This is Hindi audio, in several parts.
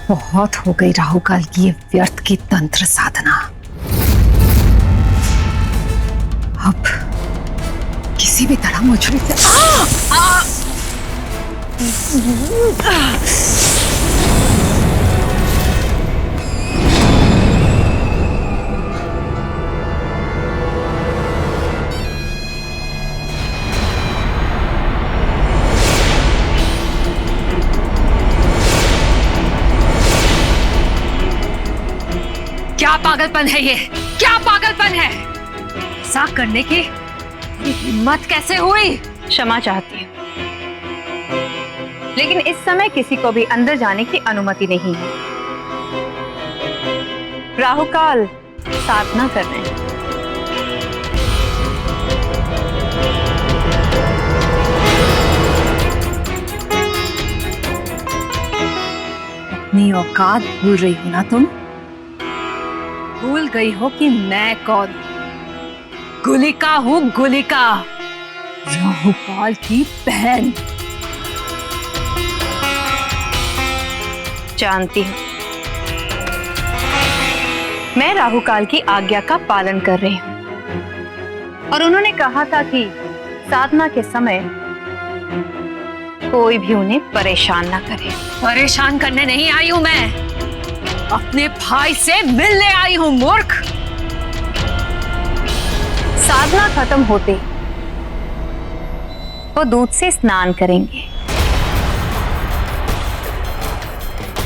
बहुत हो गई राहु काल की ये व्यर्थ की तंत्र साधना। अब किसी भी तरह मुझे क्या पागलपन है ये? क्या पागलपन है? ऐसा करने की हिम्मत कैसे हुई? क्षमा चाहती हूँ, लेकिन इस समय किसी को भी अंदर जाने की अनुमति नहीं है। राहु काल साधना कर रहे हैं। अपनी औकात भूल रही हो ना तुम? भूल गई हो कि मैं कौन? गुलिका हूँ, गुलिका, राहु काल की बहन। जानती हूँ, मैं राहु काल की आज्ञा का पालन कर रही हूँ और उन्होंने कहा था कि साधना के समय कोई भी उन्हें परेशान ना करे। परेशान करने नहीं आई हूं मैं, अपने भाई से मिलने आई हूं मूर्ख। साधना खत्म होते वो दूध से स्नान करेंगे,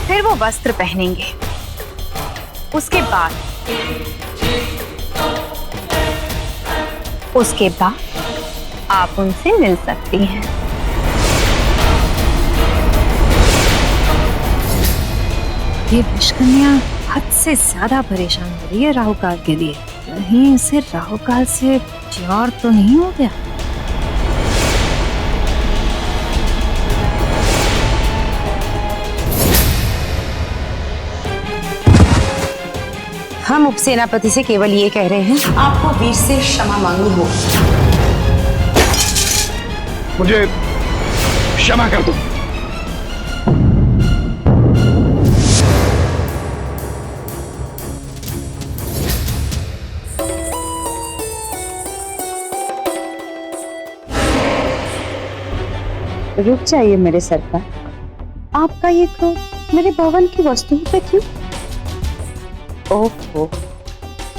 फिर वो वस्त्र पहनेंगे। उसके बाद आप उनसे मिल सकती हैं। ये विषकन्या हद से ज्यादा परेशान हो रही है राहु काल के लिए। कहीं इसे राहु काल से प्यार तो नहीं हो गया? हम उपसेनापति से केवल ये कह रहे हैं, आपको वीर से क्षमा मांगनी होगी। मुझे क्षमा कर दो। रुक जाइए मेरे सरकार, आपका ये क्रोध मेरे भवन की वस्तुओं पे क्यों? ओहो,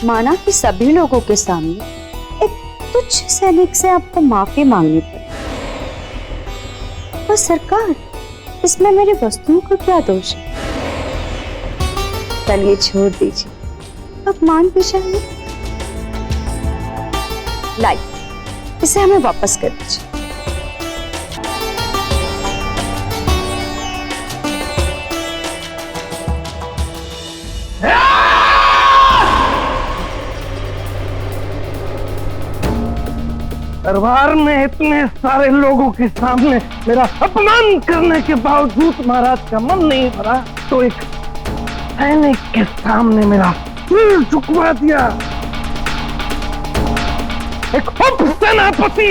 माना कि सभी लोगों के सामने एक तुच्छ सैनिक से आपको माफी मांगनी पड़ी। पर सरकार, इसमें मेरी वस्तुओं का क्या दोष है? चलिए छोड़ दीजिए, अब मान भी जाइए। लाइए, इसे हमें वापस कर दीजिए। दरबार में इतने सारे लोगों के सामने मेरा अपमान करने के बावजूद महाराज का मन नहीं भरा तो एक सैनिक के सामने मेरा सिर झुकवा दिया। एक उप सेनापति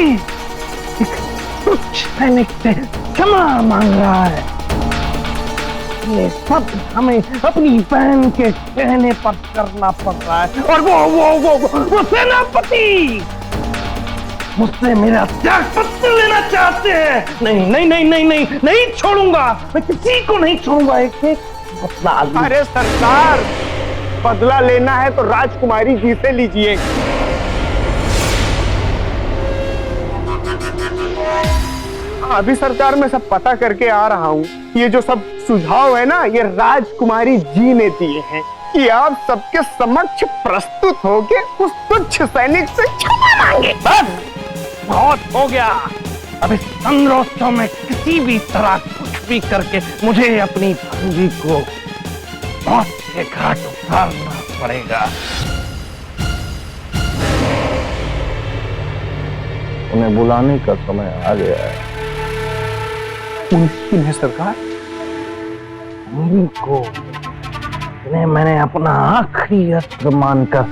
एक तुच्छ सैनिक से क्षमा मांग रहा है। ये सब हमें अपनी बहन के कहने पर करना पड़ रहा है और वो सेनापति मुझसे मेरा त्याग पत्र लेना चाहते हैं। नहीं नहीं नहीं नहीं नहीं नहीं छोड़ूंगा, मैं किसी को नहीं छोड़ूंगा। एक बदला। अरे सरकार, बदला लेना है तो राजकुमारी जी से लीजिए। अभी सरकार मैं सब पता करके आ रहा हूँ। ये जो सब सुझाव है ना, ये राजकुमारी जी ने दिए हैं कि आप सबके समक्ष प्रस्तुत होके उस तुच्छ सैनिक से क्षमा मांगे। बस बहुत हो गया। अब इस चंद्रोत्सव में किसी भी तरह कुछ भी करके मुझे अपनी भंगी को मौत के घाट उतारना पड़ेगा। उन्हें बुलाने का समय आ गया है। मुमकिन है सरकार? भंगी को इन्हें मैंने अपना आखिरी अस्त्र मानकर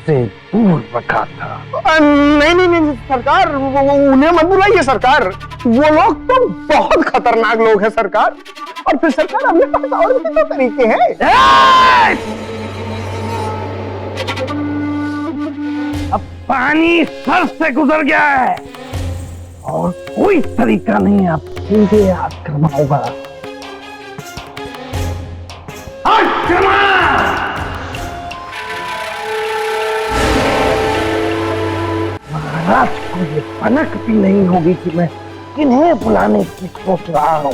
मुझसे दूर रखा था। नहीं नहीं नहीं सरकार, उन्हें मत बुलाइए सरकार, वो लोग तो बहुत खतरनाक लोग हैं सरकार। और फिर सरकार अपने पास और भी तो तरीके हैं। अब पानी सर से गुजर गया है और कोई तरीका नहीं आप सीधे आक्रमण होगा। महाराज को ये भनक भी नहीं होगी कि मैं किन्हें बुलाने की सोच रहा हूं।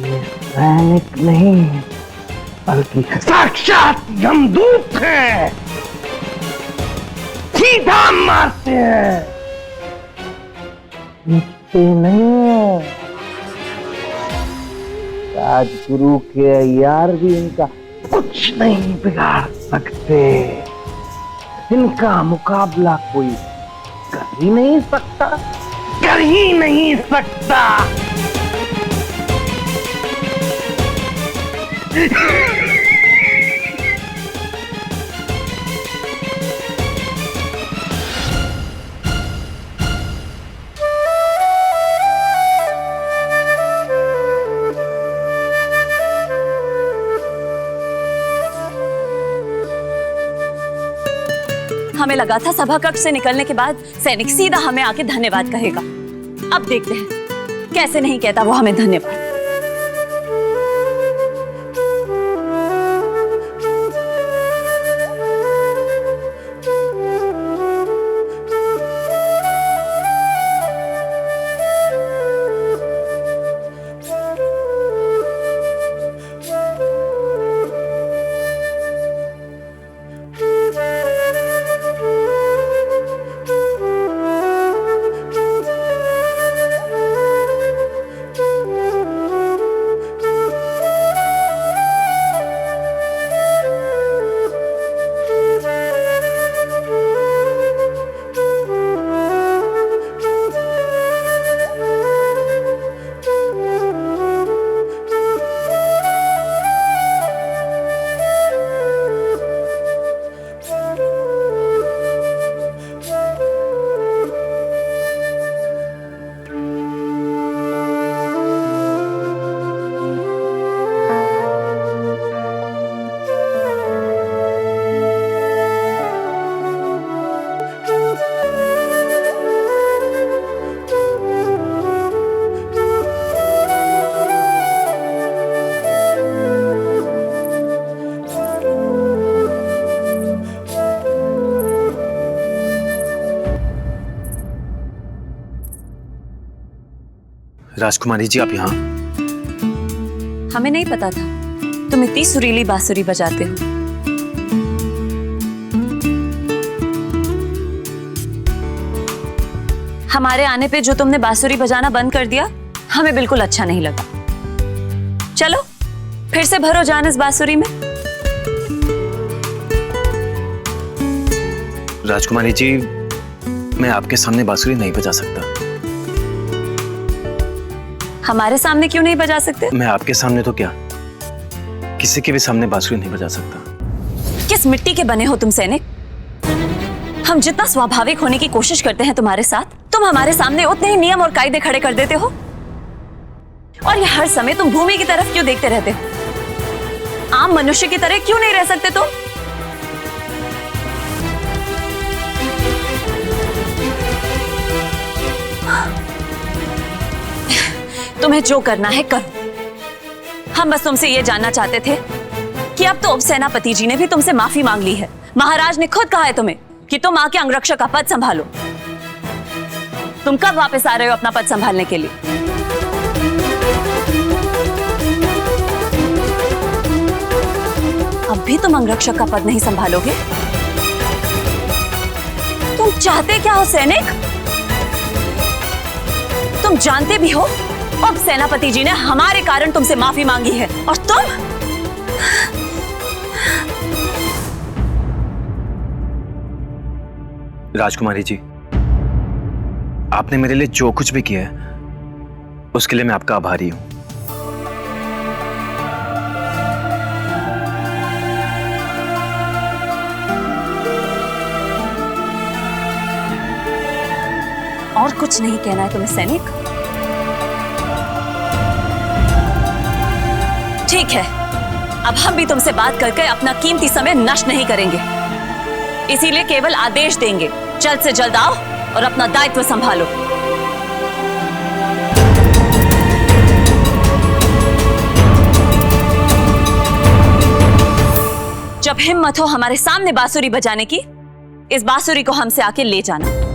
ये सैनिक नहीं बल्कि साक्षात यमदूत है, सीधा मारते हैं, पीटते नहीं। राजगुरु के यार भी इनका कुछ नहीं बिगाड़ सकते। इनका मुकाबला कोई कर ही नहीं सकता, कर ही नहीं सकता। हमें लगा था सभा कक्ष से निकलने के बाद सैनिक सीधा हमें आके धन्यवाद कहेगा। अब देखते हैं कैसे नहीं कहता वो हमें धन्यवाद। राजकुमारी जी आप यहाँ? हमें नहीं पता था तुम इतनी सुरीली बांसुरी बजाते हो। हमारे आने पे जो तुमने बांसुरी बजाना बंद कर दिया हमें बिल्कुल अच्छा नहीं लगा। चलो फिर से भरो जान इस बांसुरी में। राजकुमारी जी मैं आपके सामने बांसुरी नहीं बजा सकता। हमारे सामने क्यों नहीं बजा सकते? मैं आपके सामने तो क्या किसी के भी सामने बांसुरी नहीं बजा सकता। किस मिट्टी के बने हो तुम सैनिक? हम जितना स्वाभाविक होने की कोशिश करते हैं तुम्हारे साथ, तुम हमारे सामने उतने ही नियम और कायदे खड़े कर देते हो। और ये हर समय तुम भूमि की तरफ क्यों देखते रहते हो? आम मनुष्य की तरह क्यों नहीं रह सकते तुम? तुम्हें जो करना है करो। हम बस तुमसे ये जानना चाहते थे कि अब तो उपसेनापति जी ने भी तुमसे माफी मांग ली है। महाराज ने खुद कहा है तुम्हें कि तुम आके अंगरक्षक का पद संभालो। तुम कब वापस आ रहे हो अपना पद संभालने के लिए? अब भी तुम अंगरक्षक का पद नहीं संभालोगे? तुम चाहते क्या हो सैनिक? तुम जानते भी हो अब सेनापति जी ने हमारे कारण तुमसे माफी मांगी है और तुम राजकुमारी जी आपने मेरे लिए जो कुछ भी किया है उसके लिए मैं आपका आभारी हूं। और कुछ नहीं कहना है तुम्हें सैनिक? ठीक है, अब हम भी तुमसे बात करके अपना कीमती समय नष्ट नहीं करेंगे, इसीलिए केवल आदेश देंगे, जल्द से जल्द आओ और अपना दायित्व संभालो। जब हिम्मत हो हमारे सामने बांसुरी बजाने की, इस बांसुरी को हमसे आके ले जाना।